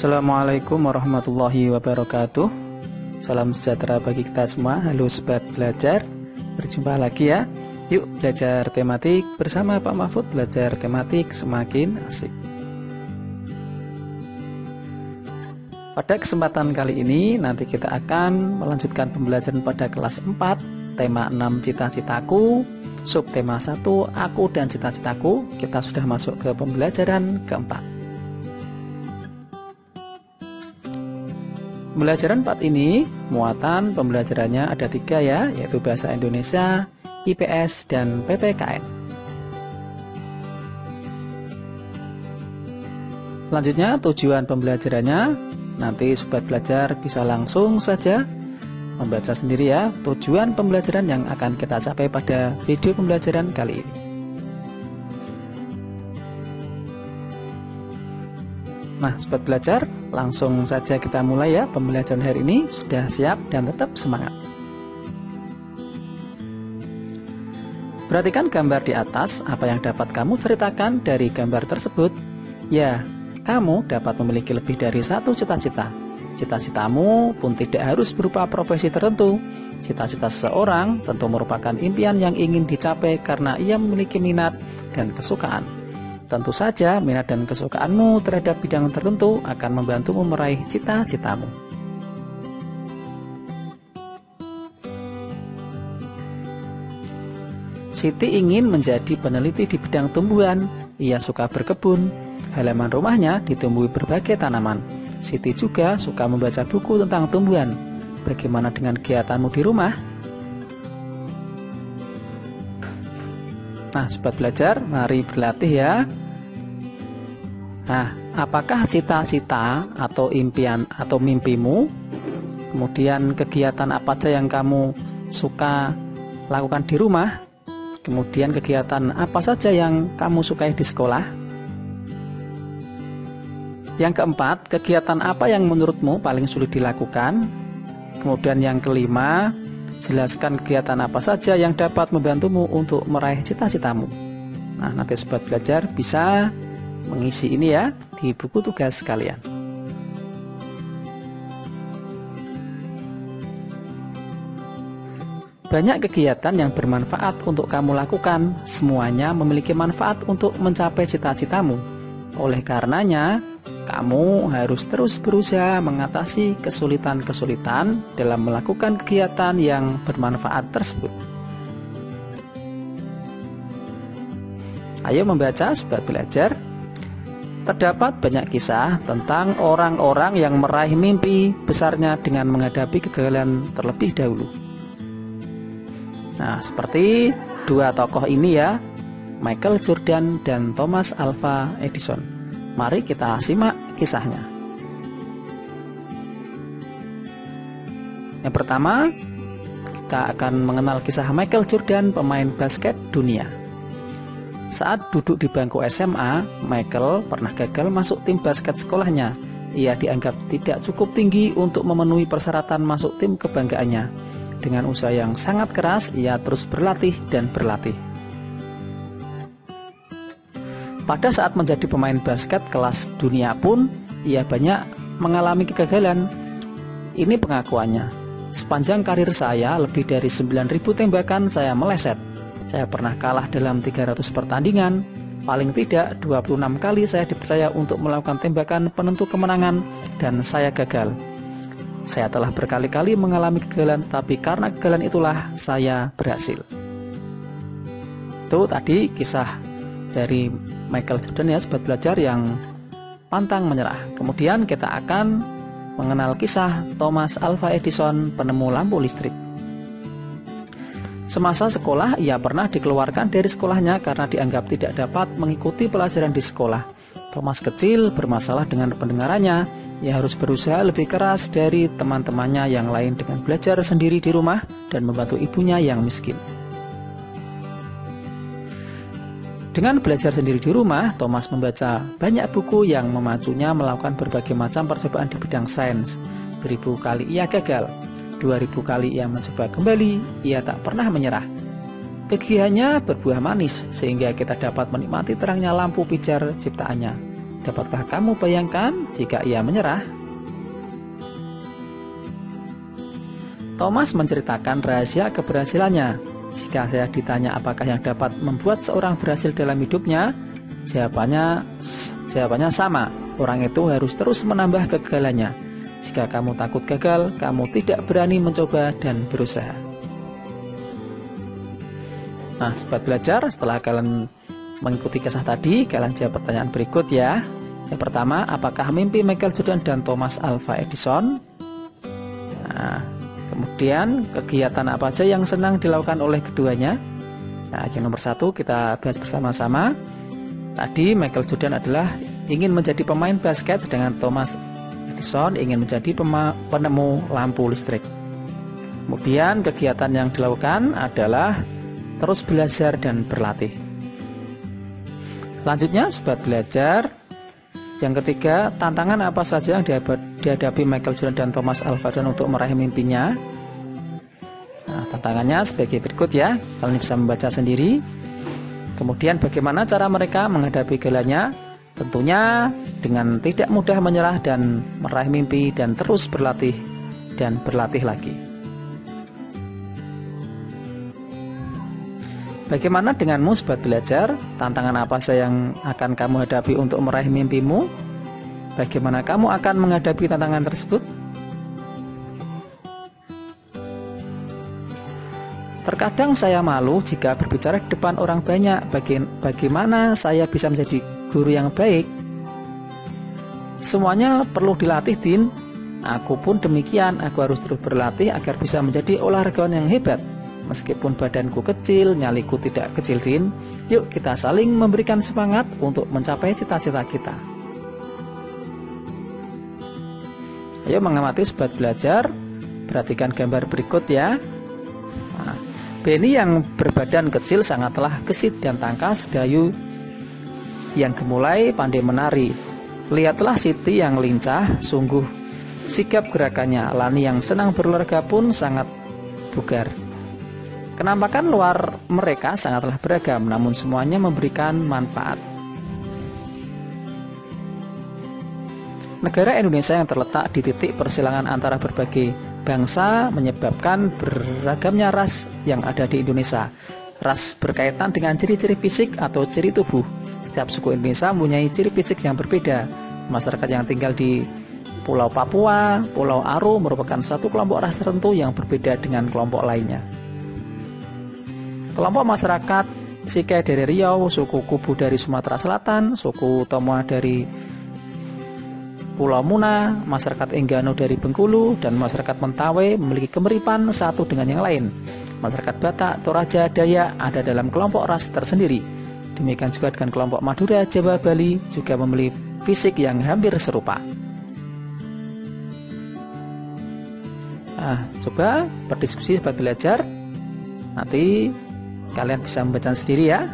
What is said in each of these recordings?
Assalamualaikum warahmatullahi wabarakatuh. Salam sejahtera bagi kita semua. Halo sobat belajar, berjumpa lagi ya. Yuk belajar tematik bersama Pak Mahfud. Belajar tematik semakin asik. Pada kesempatan kali ini nanti kita akan melanjutkan pembelajaran pada kelas 4, tema 6 cita-citaku, subtema 1 aku dan cita-citaku. Kita sudah masuk ke pembelajaran keempat. Pembelajaran 4 ini muatan pembelajarannya ada 3 ya, yaitu bahasa Indonesia, IPS, dan PPKN. Selanjutnya tujuan pembelajarannya, nanti sobat belajar bisa langsung saja membaca sendiri ya tujuan pembelajaran yang akan kita capai pada video pembelajaran kali ini. Nah, sobat belajar, langsung saja kita mulai ya pembelajaran hari ini. Sudah siap dan tetap semangat. Perhatikan gambar di atas. Apa yang dapat kamu ceritakan dari gambar tersebut? Ya, kamu dapat memiliki lebih dari satu cita-cita. Cita-citamu pun tidak harus berupa profesi tertentu. Cita-cita seseorang tentu merupakan impian yang ingin dicapai karena ia memiliki minat dan kesukaan. Tentu saja minat dan kesukaanmu terhadap bidang tertentu akan membantumu meraih cita-citamu. Siti ingin menjadi peneliti di bidang tumbuhan. Ia suka berkebun. Halaman rumahnya ditumbuhi berbagai tanaman. Siti juga suka membaca buku tentang tumbuhan. Bagaimana dengan kegiatanmu di rumah? Nah, sobat belajar, mari berlatih ya. Nah, apakah cita-cita atau impian atau mimpimu? Kemudian kegiatan apa saja yang kamu suka lakukan di rumah? Kemudian kegiatan apa saja yang kamu sukai di sekolah? Yang keempat, kegiatan apa yang menurutmu paling sulit dilakukan? Kemudian yang kelima, jelaskan kegiatan apa saja yang dapat membantumu untuk meraih cita-citamu. Nah, nanti sobat belajar bisa mengisi ini ya di buku tugas kalian. Banyak kegiatan yang bermanfaat untuk kamu lakukan. Semuanya memiliki manfaat untuk mencapai cita-citamu. Oleh karenanya, kamu harus terus berusaha mengatasi kesulitan-kesulitan dalam melakukan kegiatan yang bermanfaat tersebut. Ayo membaca sobat belajar. Terdapat banyak kisah tentang orang-orang yang meraih mimpi besarnya dengan menghadapi kegagalan terlebih dahulu. Nah, seperti dua tokoh ini ya, Michael Jordan dan Thomas Alva Edison. Mari kita simak kisahnya. Yang pertama, kita akan mengenal kisah Michael Jordan, pemain basket dunia. Saat duduk di bangku SMA, Michael pernah gagal masuk tim basket sekolahnya. Ia dianggap tidak cukup tinggi untuk memenuhi persyaratan masuk tim kebanggaannya. Dengan usaha yang sangat keras, ia terus berlatih dan berlatih. Pada saat menjadi pemain basket kelas dunia pun, ia banyak mengalami kegagalan. Ini pengakuannya. Sepanjang karir saya, lebih dari 9.000 tembakan saya meleset. Saya pernah kalah dalam 300 pertandingan. Paling tidak 26 kali saya dipercaya untuk melakukan tembakan penentu kemenangan dan saya gagal. Saya telah berkali-kali mengalami kegagalan, tapi karena kegagalan itulah saya berhasil. Itu tadi kisah dari Michael Jordan ya, sobat belajar, yang pantang menyerah. Kemudian kita akan mengenal kisah Thomas Alva Edison, penemu lampu listrik. Semasa sekolah, ia pernah dikeluarkan dari sekolahnya karena dianggap tidak dapat mengikuti pelajaran di sekolah. Thomas kecil bermasalah dengan pendengarannya. Ia harus berusaha lebih keras dari teman-temannya yang lain dengan belajar sendiri di rumah dan membantu ibunya yang miskin. Dengan belajar sendiri di rumah, Thomas membaca banyak buku yang memacunya melakukan berbagai macam percobaan di bidang sains. 1000 kali ia gagal, 2000 kali ia mencoba kembali, ia tak pernah menyerah. Kegiatannya berbuah manis sehingga kita dapat menikmati terangnya lampu pijar ciptaannya. Dapatkah kamu bayangkan jika ia menyerah? Thomas menceritakan rahasia keberhasilannya. Jika saya ditanya apakah yang dapat membuat seorang berhasil dalam hidupnya, jawabannya sama. Orang itu harus terus menambah kegagalannya. Jika kamu takut gagal, kamu tidak berani mencoba dan berusaha. Nah, sobat belajar, setelah kalian mengikuti kisah tadi, kalian jawab pertanyaan berikut ya. Yang pertama, apakah mimpi Michael Jordan dan Thomas Alva Edison? Nah, kemudian kegiatan apa saja yang senang dilakukan oleh keduanya? Nah, yang nomor 1 kita bahas bersama-sama. Tadi Michael Jordan adalah ingin menjadi pemain basket, sedangkan Thomas Edison ingin menjadi penemu lampu listrik. Kemudian kegiatan yang dilakukan adalah terus belajar dan berlatih. Selanjutnya, sobat belajar, yang ketiga, tantangan apa saja yang dihadapi Michael Jordan dan Thomas Alva Edison untuk meraih mimpinya? Nah, tantangannya sebagai berikut ya, kalian bisa membaca sendiri. Kemudian bagaimana cara mereka menghadapi gagalnya? Tentunya dengan tidak mudah menyerah dan meraih mimpi dan terus berlatih dan berlatih lagi. Bagaimana denganmu sobat belajar? Tantangan apa saja yang akan kamu hadapi untuk meraih mimpimu? Bagaimana kamu akan menghadapi tantangan tersebut? Terkadang saya malu jika berbicara di depan orang banyak. Bagaimana saya bisa menjadi guru yang baik? Semuanya perlu dilatih, Din. Aku pun demikian. Aku harus terus berlatih agar bisa menjadi olahragawan yang hebat. Meskipun badanku kecil, nyaliku tidak kecil, Din. Yuk kita saling memberikan semangat untuk mencapai cita-cita kita. Ayo mengamati sobat belajar. Perhatikan gambar berikut ya. Nah, Benny yang berbadan kecil sangatlah gesit dan tangkas, Dayu yang gemulai pandai menari. Lihatlah Siti yang lincah, sungguh sigap gerakannya. Lani yang senang berolahraga pun sangat bugar. Kenampakan luar mereka sangatlah beragam, namun semuanya memberikan manfaat. Negara Indonesia yang terletak di titik persilangan antara berbagai bangsa menyebabkan beragamnya ras yang ada di Indonesia. Ras berkaitan dengan ciri-ciri fisik atau ciri tubuh. Setiap suku Indonesia mempunyai ciri fisik yang berbeda. Masyarakat yang tinggal di Pulau Papua, Pulau Aru merupakan satu kelompok ras tertentu yang berbeda dengan kelompok lainnya. Kelompok masyarakat Sikai dari Riau, suku Kubu dari Sumatera Selatan, suku Tomoa dari Pulau Muna, masyarakat Enggano dari Bengkulu, dan masyarakat Mentawai memiliki kemiripan satu dengan yang lain. Masyarakat Batak, Toraja, Dayak ada dalam kelompok ras tersendiri. Demikian juga dengan kelompok Madura, Jawa, Bali juga memiliki fisik yang hampir serupa. Nah, coba berdiskusi sobat belajar. Nanti kalian bisa membaca sendiri ya.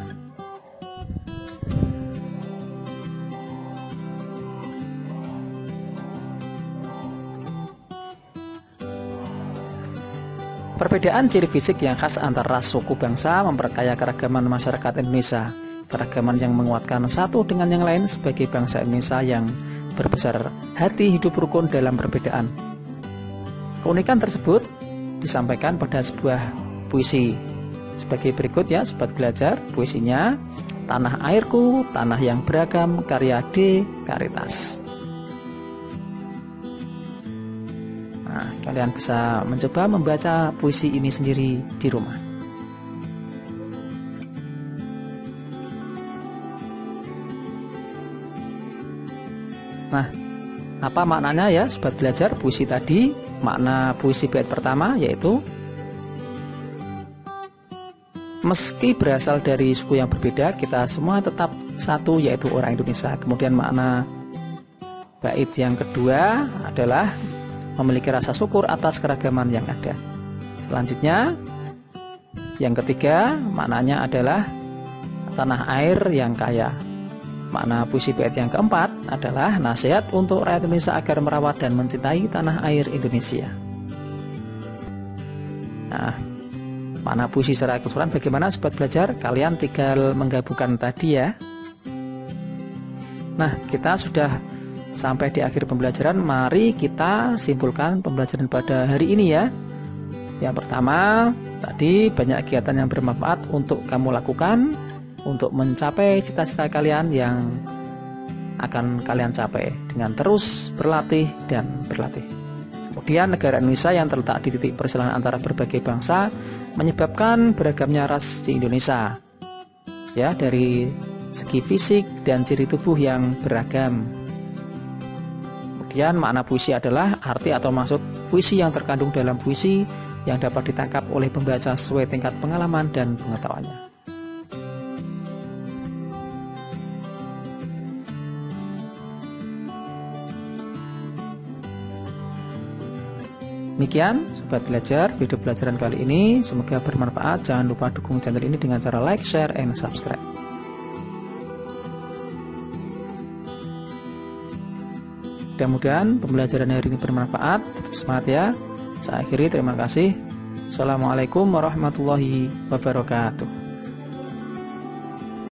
Perbedaan ciri fisik yang khas antar ras suku bangsa memperkaya keragaman masyarakat Indonesia. Keragaman yang menguatkan satu dengan yang lain sebagai bangsa Indonesia yang berbesar hati hidup rukun dalam perbedaan. Keunikan tersebut disampaikan pada sebuah puisi sebagai berikut ya sobat belajar. Puisinya, Tanah Airku, Tanah yang Beragam, karya D. Karitas. Nah, kalian bisa mencoba membaca puisi ini sendiri di rumah. Nah, apa maknanya ya sobat belajar puisi tadi? Makna puisi bait pertama yaitu, meski berasal dari suku yang berbeda, kita semua tetap satu, yaitu orang Indonesia. Kemudian makna bait yang kedua adalah memiliki rasa syukur atas keragaman yang ada. Selanjutnya, yang ketiga maknanya adalah tanah air yang kaya. Makna puisi bait yang keempat adalah nasihat untuk rakyat Indonesia agar merawat dan mencintai tanah air Indonesia. Nah, makna puisi secara keseluruhan bagaimana sobat belajar? Kalian tinggal menggabungkan tadi ya. Nah, kita sudah sampai di akhir pembelajaran. Mari kita simpulkan pembelajaran pada hari ini ya. Yang pertama, tadi banyak kegiatan yang bermanfaat untuk kamu lakukan untuk mencapai cita-cita kalian yang akan kalian capai dengan terus berlatih dan berlatih. Kemudian negara Indonesia yang terletak di titik perjalanan antara berbagai bangsa menyebabkan beragamnya ras di Indonesia. Ya, dari segi fisik dan ciri tubuh yang beragam. Kemudian makna puisi adalah arti atau maksud puisi yang terkandung dalam puisi yang dapat ditangkap oleh pembaca sesuai tingkat pengalaman dan pengetahuannya. Demikian Sobat Belajar, video pelajaran kali ini semoga bermanfaat. Jangan lupa dukung channel ini dengan cara like, share, and subscribe. Mudah-mudahan pembelajaran hari ini bermanfaat. Tetap semangat ya. Saya akhiri, terima kasih. Assalamualaikum warahmatullahi wabarakatuh.